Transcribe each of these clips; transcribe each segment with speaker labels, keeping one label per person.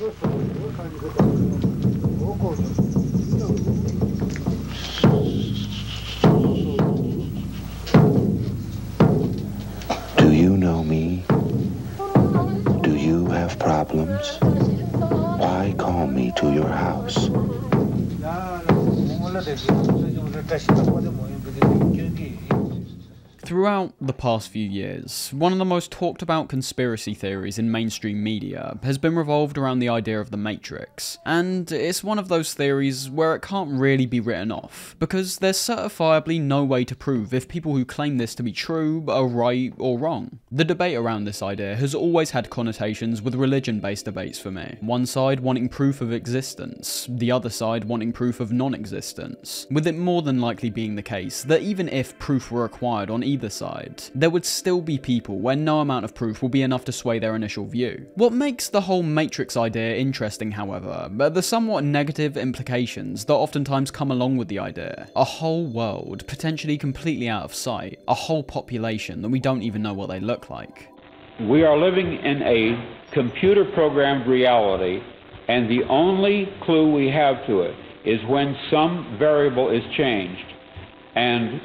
Speaker 1: Do you know me? Do you have problems? Why call me to your house?
Speaker 2: Throughout the past few years, one of the most talked about conspiracy theories in mainstream media has been revolved around the idea of the Matrix, and it's one of those theories where it can't really be written off, because there's certifiably no way to prove if people who claim this to be true are right or wrong. The debate around this idea has always had connotations with religion-based debates for me, one side wanting proof of existence, the other side wanting proof of non-existence, with it more than likely being the case that even if proof were required on either side, there would still be people where no amount of proof will be enough to sway their initial view. What makes the whole Matrix idea interesting, however, are the somewhat negative implications that oftentimes come along with the idea. A whole world potentially completely out of sight, a whole population that we don't even know what they look like.
Speaker 3: We are living in a computer-programmed reality, and the only clue we have to it is when some variable is changed and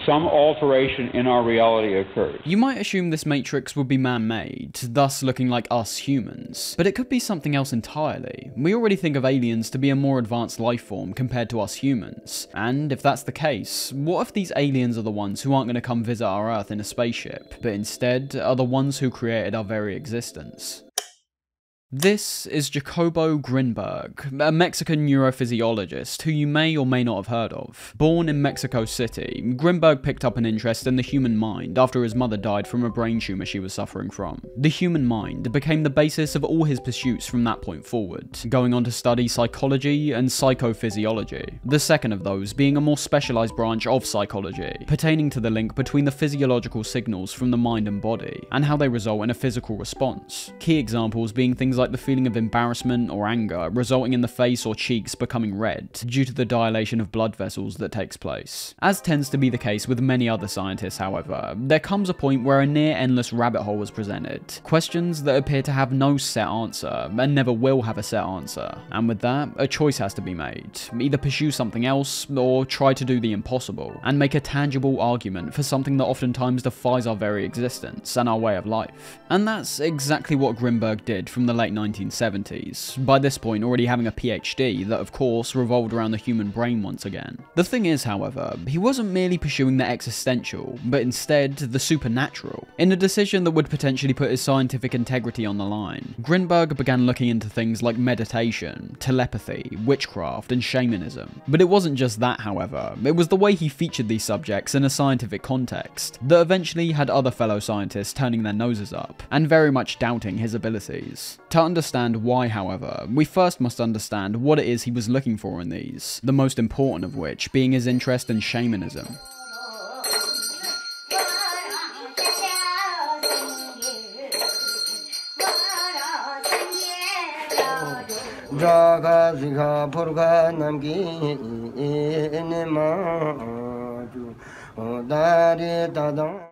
Speaker 3: some alteration in our reality occurs.
Speaker 2: You might assume this Matrix would be man-made, thus looking like us humans, but it could be something else entirely. We already think of aliens to be a more advanced life form compared to us humans, and if that's the case, what if these aliens are the ones who aren't going to come visit our Earth in a spaceship, but instead are the ones who created our very existence? This is Jacobo Grinberg, a Mexican neurophysiologist who you may or may not have heard of. Born in Mexico City, Grinberg picked up an interest in the human mind after his mother died from a brain tumor she was suffering from. The human mind became the basis of all his pursuits from that point forward, going on to study psychology and psychophysiology, the second of those being a more specialized branch of psychology, pertaining to the link between the physiological signals from the mind and body, and how they result in a physical response. Key examples being things like the feeling of embarrassment or anger resulting in the face or cheeks becoming red due to the dilation of blood vessels that takes place. As tends to be the case with many other scientists, however, there comes a point where a near endless rabbit hole is presented. Questions that appear to have no set answer and never will have a set answer. And with that, a choice has to be made. Either pursue something else or try to do the impossible and make a tangible argument for something that oftentimes defies our very existence and our way of life. And that's exactly what Grinberg did from the late 1970s, by this point already having a PhD that of course revolved around the human brain once again. The thing is, however, he wasn't merely pursuing the existential, but instead the supernatural. In a decision that would potentially put his scientific integrity on the line, Grinberg began looking into things like meditation, telepathy, witchcraft, and shamanism. But it wasn't just that, however, it was the way he featured these subjects in a scientific context that eventually had other fellow scientists turning their noses up, and very much doubting his abilities. To understand why, however, we first must understand what it is he was looking for in these, the most important of which being his interest in shamanism.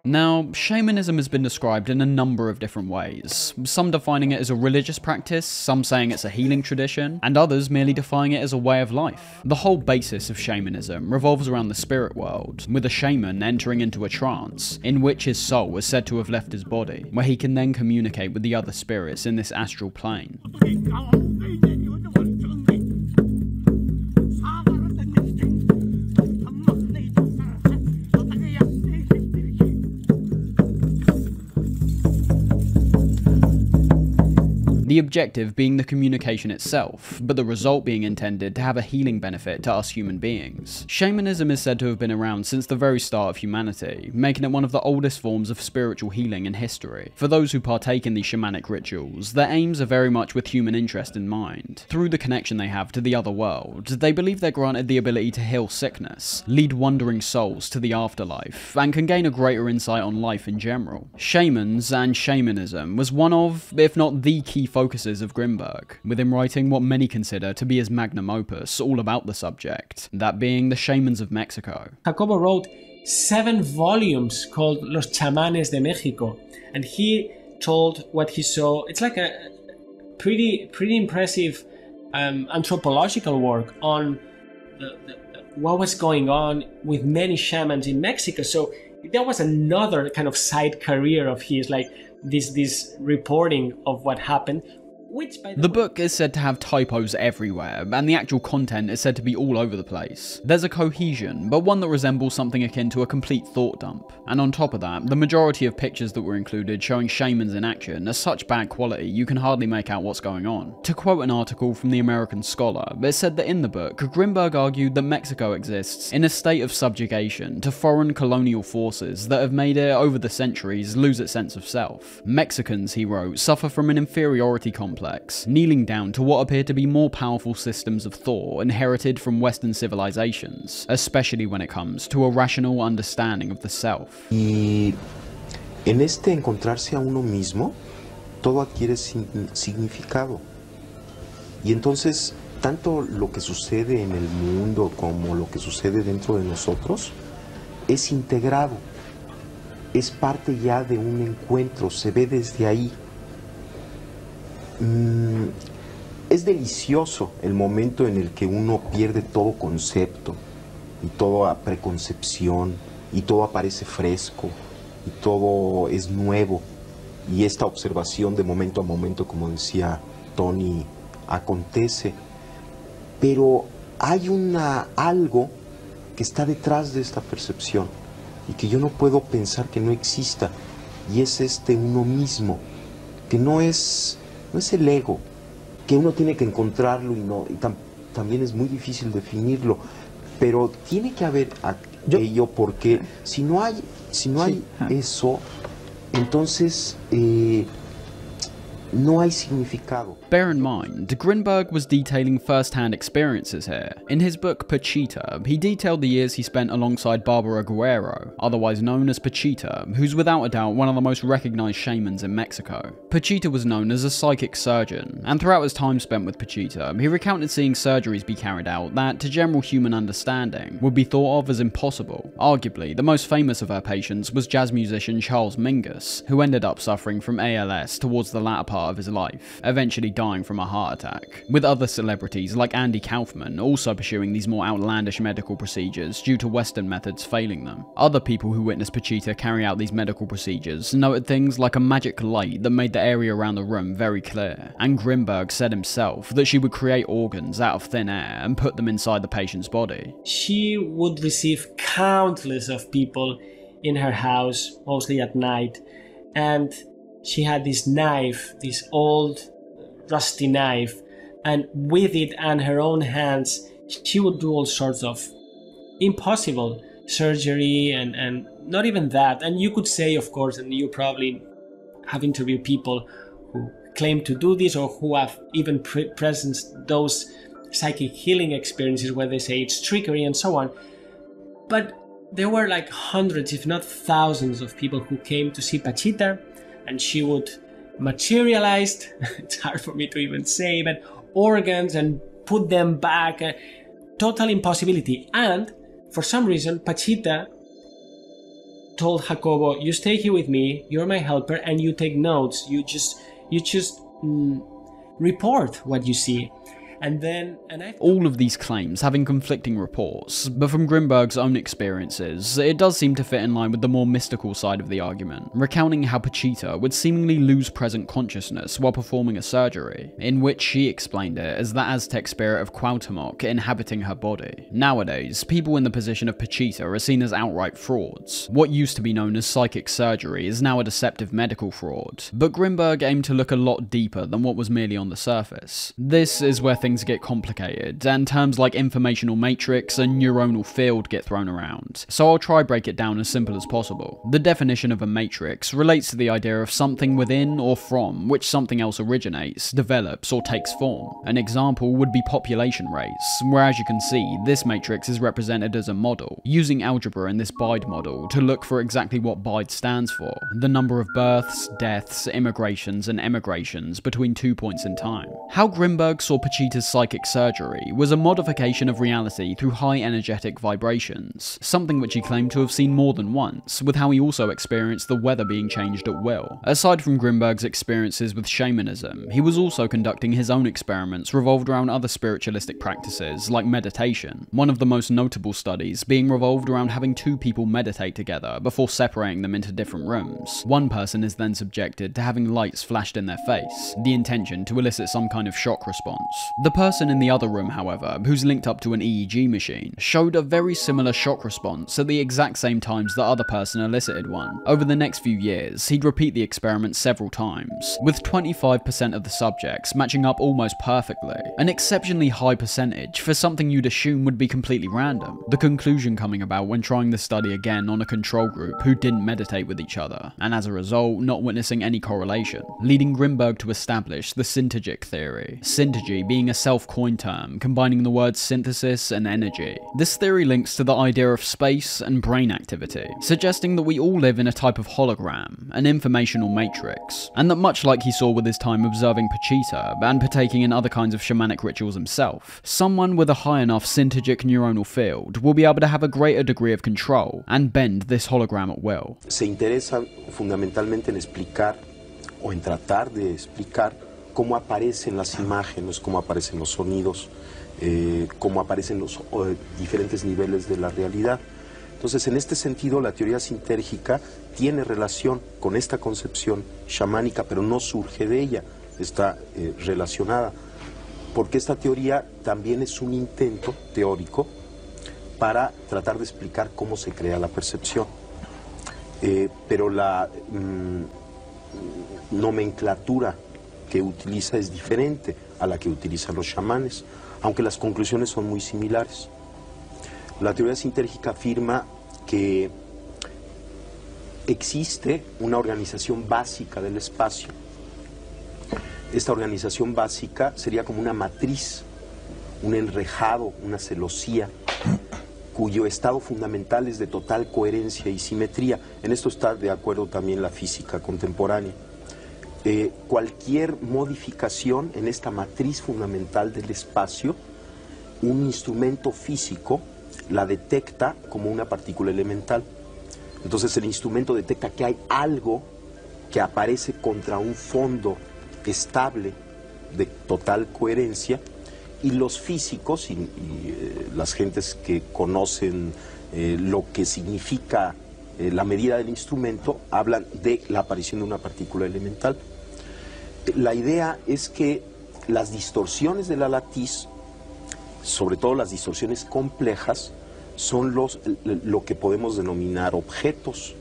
Speaker 2: Now, shamanism has been described in a number of different ways, some defining it as a religious practice, some saying it's a healing tradition, and others merely defining it as a way of life. The whole basis of shamanism revolves around the spirit world, with a shaman entering into a trance, in which his soul is said to have left his body, where he can then communicate with the other spirits in this astral plane. The objective being the communication itself, but the result being intended to have a healing benefit to us human beings. Shamanism is said to have been around since the very start of humanity, making it one of the oldest forms of spiritual healing in history. For those who partake in these shamanic rituals, their aims are very much with human interest in mind. Through the connection they have to the other world, they believe they're granted the ability to heal sickness, lead wandering souls to the afterlife, and can gain a greater insight on life in general. Shamans and shamanism was one of, if not the key focuses of Grinberg, with him writing what many consider to be his magnum opus all about the subject, that being The Shamans of Mexico.
Speaker 4: Jacobo wrote 7 volumes called Los Chamanes de Mexico, and he told what he saw. It's like a pretty impressive anthropological work on what was going on with many shamans in Mexico. So that was another kind of side career of his, like this reporting of what happened. Which, by
Speaker 2: the book is said to have typos everywhere, and the actual content is said to be all over the place. There's a cohesion, but one that resembles something akin to a complete thought dump. And on top of that, the majority of pictures that were included showing shamans in action are such bad quality you can hardly make out what's going on. To quote an article from the American Scholar, it said that in the book, Grinberg argued that Mexico exists in a state of subjugation to foreign colonial forces that have made it, over the centuries, lose its sense of self. Mexicans, he wrote, suffer from an inferiority complex, kneeling down to what appear to be more powerful systems of thought inherited from Western civilizations, especially when it comes to a rational understanding of the self.
Speaker 5: Y en este encontrarse a uno mismo, todo adquiere significado. Y entonces, tanto lo que sucede en el mundo como lo que sucede dentro de nosotros es integrado, es parte ya de un encuentro, se ve desde ahí. Es delicioso el momento en el que uno pierde todo concepto y toda preconcepción y todo aparece fresco y todo es nuevo y esta observación de momento a momento, como decía Tony, acontece, pero hay algo que está detrás de esta percepción y que yo no puedo pensar que no exista, y es uno mismo, que no es el ego, que uno tiene que encontrarlo y también es muy difícil definirlo, pero tiene que haber ello, porque si no hay eso, entonces no hay significado.
Speaker 2: Bear in mind, Grinberg was detailing first-hand experiences here. In his book Pachita, he detailed the years he spent alongside Barbara Guerrero, otherwise known as Pachita, who's without a doubt one of the most recognized shamans in Mexico. Pachita was known as a psychic surgeon, and throughout his time spent with Pachita, he recounted seeing surgeries be carried out that, to general human understanding, would be thought of as impossible. Arguably, the most famous of her patients was jazz musician Charles Mingus, who ended up suffering from ALS towards the latter part of his life, eventually dying from a heart attack, with other celebrities like Andy Kaufman also pursuing these more outlandish medical procedures due to Western methods failing them. Other people who witnessed Pachita carry out these medical procedures noted things like a magic light that made the area around the room very clear, and Grinberg said himself that she would create organs out of thin air and put them inside the patient's body.
Speaker 4: She would receive countless of people in her house, mostly at night, and she had this knife, this old rusty knife, and with it and her own hands, she would do all sorts of impossible surgery and not even that. And you could say, of course, and you probably have interviewed people who claim to do this or who have even presenced those psychic healing experiences where they say it's trickery and so on. But there were like hundreds, if not thousands, of people who came to see Pachita, and she would materialize, it's hard for me to even say, but organs and put them back, total impossibility. And for some reason, Pachita told Jacobo, you stay here with me, you're my helper, and you take notes, you just report what you see.
Speaker 2: All of these claims having conflicting reports, but from Grinberg's own experiences, it does seem to fit in line with the more mystical side of the argument, recounting how Pachita would seemingly lose present consciousness while performing a surgery, in which she explained it as the Aztec spirit of Cuauhtémoc inhabiting her body. Nowadays, people in the position of Pachita are seen as outright frauds. What used to be known as psychic surgery is now a deceptive medical fraud, but Grinberg aimed to look a lot deeper than what was merely on the surface. This is where things get complicated, and terms like informational matrix and neuronal field get thrown around, so I'll try break it down as simple as possible. The definition of a matrix relates to the idea of something within or from which something else originates, develops, or takes form. An example would be population rates, where as you can see, this matrix is represented as a model, using algebra in this BIDE model to look for exactly what BIDE stands for, the number of births, deaths, immigrations, and emigrations between 2 points in time. How Grinberg saw Pachita's his psychic surgery was a modification of reality through high energetic vibrations, something which he claimed to have seen more than once, with how he also experienced the weather being changed at will. Aside from Grinberg's experiences with shamanism, he was also conducting his own experiments revolved around other spiritualistic practices, like meditation, one of the most notable studies being revolved around having two people meditate together before separating them into different rooms. One person is then subjected to having lights flashed in their face, the intention to elicit some kind of shock response. The person in the other room, however, who's linked up to an EEG machine, showed a very similar shock response at the exact same times the other person elicited one. Over the next few years, he'd repeat the experiment several times, with 25% of the subjects matching up almost perfectly, an exceptionally high percentage for something you'd assume would be completely random. The conclusion coming about when trying the study again on a control group who didn't meditate with each other, and as a result, not witnessing any correlation, leading Grinberg to establish the Syntergic theory. Syntergy being a self-coined term combining the words synthesis and energy. This theory links to the idea of space and brain activity, suggesting that we all live in a type of hologram, an informational matrix, and that much like he saw with his time observing Pachita and partaking in other kinds of shamanic rituals himself, someone with a high enough Syntergic neuronal field will be able to have a greater degree of control and bend this hologram at will.
Speaker 5: Se interesa fundamentalmente en explicar o en tratar de explicar cómo aparecen las imágenes, cómo aparecen los sonidos, cómo aparecen los diferentes niveles de la realidad. Entonces, en este sentido, la teoría sintérgica tiene relación con esta concepción chamánica, pero no surge de ella, está relacionada, porque esta teoría también es un intento teórico para tratar de explicar cómo se crea la percepción. Pero la nomenclatura que utiliza es diferente a la que utilizan los chamanes, aunque las conclusiones son muy similares. La teoría sintérgica afirma que existe una organización básica del espacio. Esta organización básica sería como una matriz, un enrejado, una celosía, cuyo estado fundamental es de total coherencia y simetría. En esto está de acuerdo también la física contemporánea. Cualquier modificación en esta matriz fundamental del espacio, un instrumento físico la detecta como una partícula elemental. Entonces el instrumento detecta que hay algo que aparece contra un fondo estable de total coherencia, y los físicos y las gentes que conocen lo que significa la medida del instrumento hablan de la aparición de una partícula elemental. La idea es que las distorsiones de la latiz, sobre todo las distorsiones complejas, son lo que podemos denominar objetos.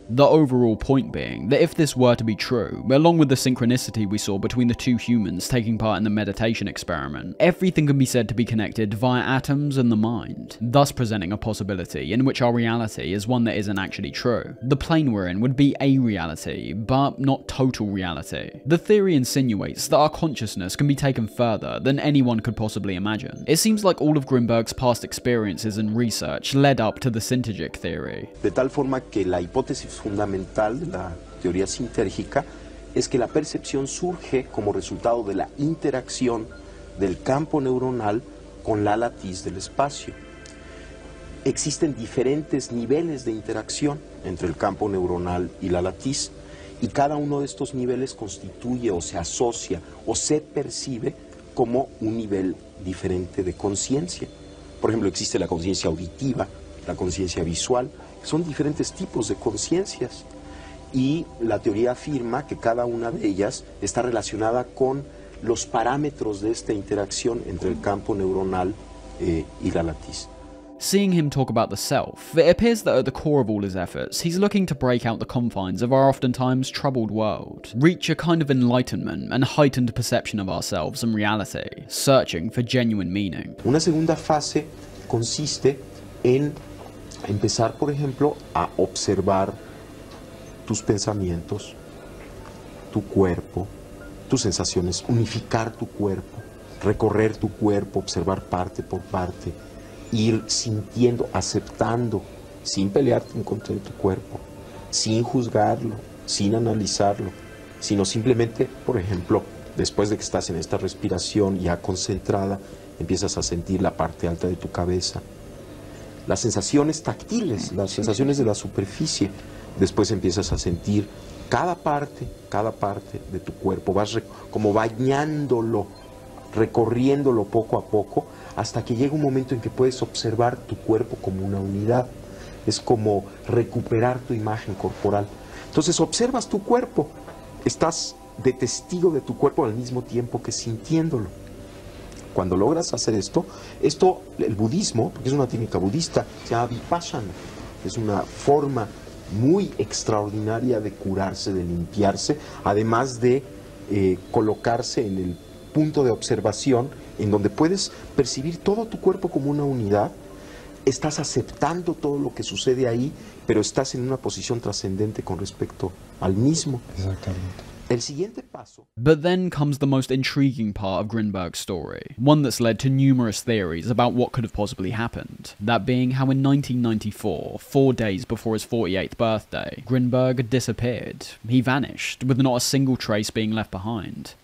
Speaker 2: The overall point being that if this were to be true, along with the synchronicity we saw between the two humans taking part in the meditation experiment, everything can be said to be connected via atoms and the mind, thus presenting a possibility in which our reality is one that isn't actually true. The plane we're in would be a reality, but not total reality. The theory insinuates that our consciousness can be taken further than anyone could possibly imagine. It seems like all of Grinberg's past experiences and research led up to the Syntergic theory.
Speaker 5: De tal forma que la hipótesis fundamental de la teoría sintérgica es que la percepción surge como resultado de la interacción del campo neuronal con la latiz del espacio. Existen diferentes niveles de interacción entre el campo neuronal y la latiz, y cada uno de estos niveles constituye o se asocia o se percibe como un nivel diferente de conciencia. Por ejemplo, existe la conciencia auditiva, la conciencia visual. Son diferentes tipos de conciencias, y la teoría afirma que cada una de ellas está relacionada con los parámetros de esta interacción entre el campo neuronal y la latiz.
Speaker 2: Seeing him talk about the self, it appears that at the core of all his efforts, he's looking to break out the confines of our oftentimes troubled world, reach a kind of enlightenment and heightened perception of ourselves and reality, searching for genuine meaning.
Speaker 5: Una segunda fase consiste en empezar, por ejemplo, a observar tus pensamientos, tu cuerpo, tus sensaciones, unificar tu cuerpo, recorrer tu cuerpo, observar parte por parte, ir sintiendo, aceptando, sin pelearte en contra de tu cuerpo, sin juzgarlo, sin analizarlo, sino simplemente, por ejemplo, Después de que estás en esta respiración ya concentrada, empiezas a sentir la parte alta de tu cabeza, las sensaciones táctiles, las sensaciones de la superficie. Después empiezas a sentir cada parte de tu cuerpo, vas como bañándolo, recorriéndolo poco a poco, hasta que llega un momento en que puedes observar tu cuerpo como una unidad. Es como recuperar tu imagen corporal. Entonces observas tu cuerpo, estás de testigo de tu cuerpo al mismo tiempo que sintiéndolo. Cuando logras hacer esto, el budismo, porque es una técnica budista, se llama vipassana, es una forma muy extraordinaria de curarse, de limpiarse, además de colocarse en el punto de observación en donde puedes percibir todo tu cuerpo como una unidad. Estás aceptando todo lo que sucede ahí, pero estás en una posición trascendente con respecto al mismo.
Speaker 6: Exactamente.
Speaker 5: El siguiente paso.
Speaker 2: But then comes the most intriguing part of Grinberg's story, one that's led to numerous theories about what could have possibly happened. That being how in 1994, 4 days before his 48th birthday, Grinberg disappeared. He vanished, with not a single trace being left behind.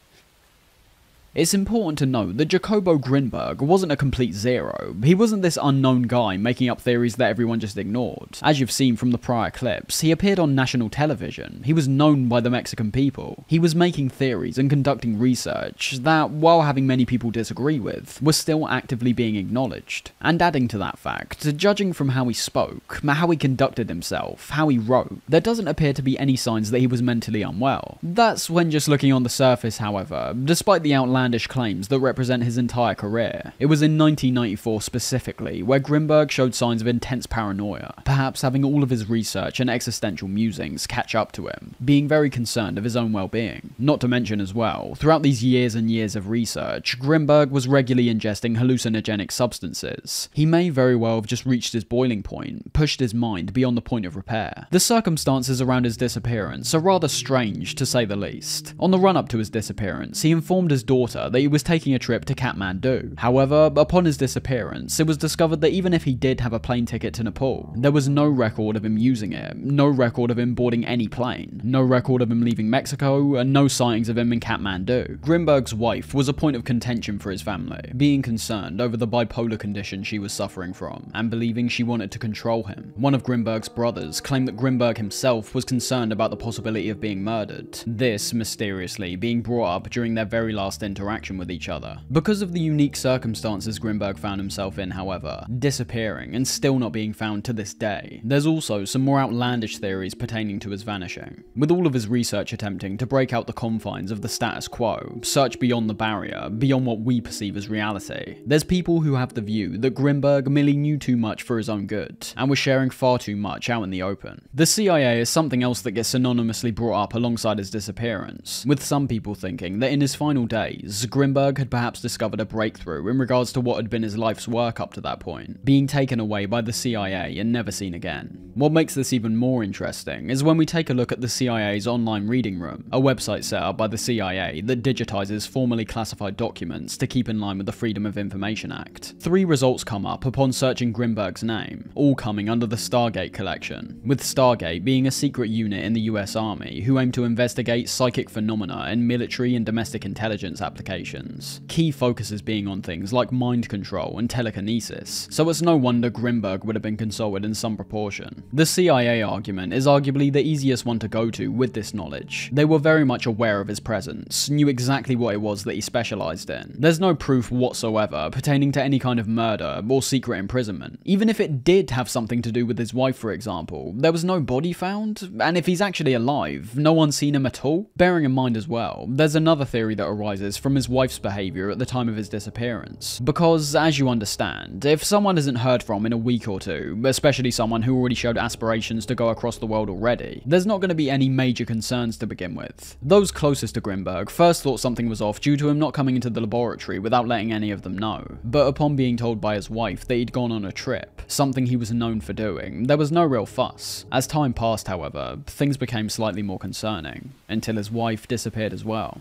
Speaker 2: It's important to note that Jacobo Grinberg wasn't a complete zero. He wasn't this unknown guy making up theories that everyone just ignored. As you've seen from the prior clips, he appeared on national television. He was known by the Mexican people. He was making theories and conducting research that, while having many people disagree with, was still actively being acknowledged. And adding to that fact, judging from how he spoke, how he conducted himself, how he wrote, there doesn't appear to be any signs that he was mentally unwell. That's when just looking on the surface, however, despite the outlandish claims that represent his entire career. It was in 1994 specifically where Grinberg showed signs of intense paranoia, perhaps having all of his research and existential musings catch up to him, being very concerned of his own well-being. Not to mention as well, throughout these years and years of research, Grinberg was regularly ingesting hallucinogenic substances. He may very well have just reached his boiling point, pushed his mind beyond the point of repair. The circumstances around his disappearance are rather strange, to say the least. On the run-up to his disappearance, he informed his daughter that he was taking a trip to Kathmandu. However, upon his disappearance, it was discovered that even if he did have a plane ticket to Nepal, there was no record of him using it, no record of him boarding any plane, no record of him leaving Mexico, and no sightings of him in Kathmandu. Grinberg's wife was a point of contention for his family, being concerned over the bipolar condition she was suffering from, and believing she wanted to control him. One of Grinberg's brothers claimed that Grinberg himself was concerned about the possibility of being murdered, this mysteriously being brought up during their very last interaction with each other. Because of the unique circumstances Grinberg found himself in, however, disappearing and still not being found to this day, there's also some more outlandish theories pertaining to his vanishing. With all of his research attempting to break out the confines of the status quo, search beyond the barrier, beyond what we perceive as reality, there's people who have the view that Grinberg merely knew too much for his own good, and was sharing far too much out in the open. The CIA is something else that gets synonymously brought up alongside his disappearance, with some people thinking that in his final days, Grinberg had perhaps discovered a breakthrough in regards to what had been his life's work up to that point, being taken away by the CIA and never seen again. What makes this even more interesting is when we take a look at the CIA's online reading room, a website set up by the CIA that digitizes formally classified documents to keep in line with the Freedom of Information Act. 3 results come up upon searching Grinberg's name, all coming under the Stargate collection, with Stargate being a secret unit in the US Army who aim to investigate psychic phenomena in military and domestic intelligence applications. Key focuses being on things like mind control and telekinesis, so it's no wonder Grinberg would have been consulted in some proportion. The CIA argument is arguably the easiest one to go to with this knowledge. They were very much aware of his presence, knew exactly what it was that he specialized in. There's no proof whatsoever pertaining to any kind of murder or secret imprisonment. Even if it did have something to do with his wife, for example, there was no body found, and if he's actually alive, no one's seen him at all. Bearing in mind as well, there's another theory that arises from his wife's behavior at the time of his disappearance. Because, as you understand, if someone isn't heard from in a week or two, especially someone who already showed aspirations to go across the world already, there's not going to be any major concerns to begin with. Those closest to Grinberg first thought something was off due to him not coming into the laboratory without letting any of them know, but upon being told by his wife that he'd gone on a trip, something he was known for doing, there was no real fuss. As time passed, however, things became slightly more concerning, until his wife disappeared as well.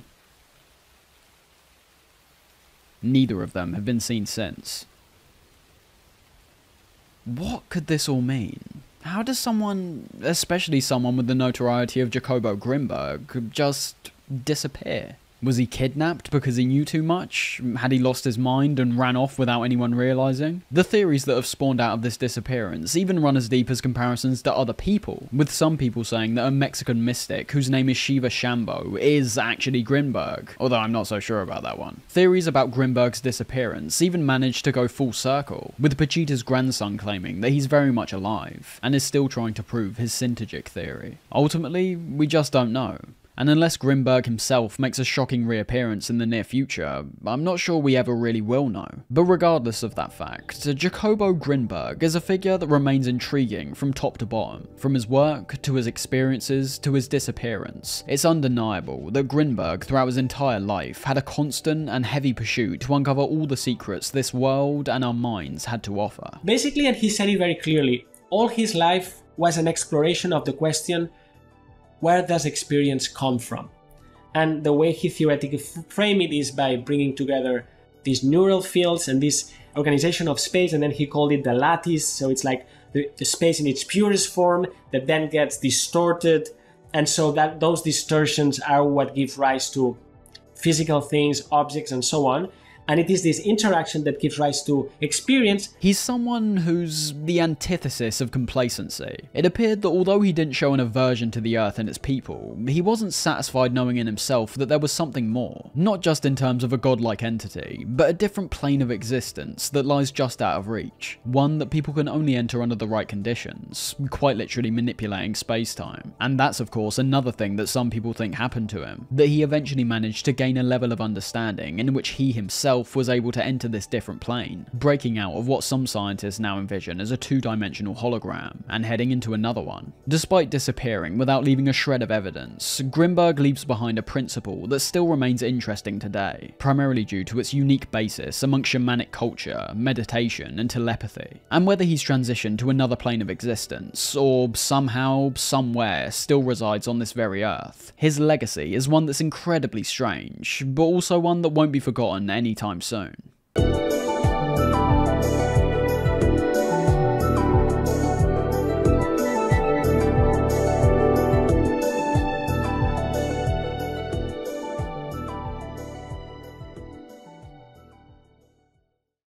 Speaker 2: Neither of them have been seen since. What could this all mean? How does someone, especially someone with the notoriety of Jacobo Grinberg, just disappear? Was he kidnapped because he knew too much? Had he lost his mind and ran off without anyone realizing? The theories that have spawned out of this disappearance even run as deep as comparisons to other people, with some people saying that a Mexican mystic whose name is Shiva Shambo is actually Grinberg, although I'm not so sure about that one. Theories about Grinberg's disappearance even managed to go full circle, with Pachita's grandson claiming that he's very much alive, and is still trying to prove his Syntergic theory. Ultimately, we just don't know. And unless Grinberg himself makes a shocking reappearance in the near future, I'm not sure we ever really will know. But regardless of that fact, Jacobo Grinberg is a figure that remains intriguing from top to bottom. From his work, to his experiences, to his disappearance, it's undeniable that Grinberg throughout his entire life had a constant and heavy pursuit to uncover all the secrets this world and our minds had to offer.
Speaker 4: Basically, and he said it very clearly, all his life was an exploration of the question, where does experience come from? And the way he theoretically framed it is by bringing together these neural fields and this organization of space, and then he called it the lattice, so it's like the space in its purest form that then gets distorted, and so that those distortions are what give rise to physical things, objects, and so on. And it is this interaction that gives rise to experience.
Speaker 2: He's someone who's the antithesis of complacency. It appeared that although he didn't show an aversion to the Earth and its people, he wasn't satisfied knowing in himself that there was something more. Not just in terms of a godlike entity, but a different plane of existence that lies just out of reach. One that people can only enter under the right conditions, quite literally manipulating space-time. And that's of course another thing that some people think happened to him, that he eventually managed to gain a level of understanding in which he himself was able to enter this different plane, breaking out of what some scientists now envision as a two-dimensional hologram, and heading into another one. Despite disappearing without leaving a shred of evidence, Grinberg leaves behind a principle that still remains interesting today, primarily due to its unique basis amongst shamanic culture, meditation, and telepathy. And whether he's transitioned to another plane of existence, or somehow, somewhere, still resides on this very Earth, his legacy is one that's incredibly strange, but also one that won't be forgotten anytime soon.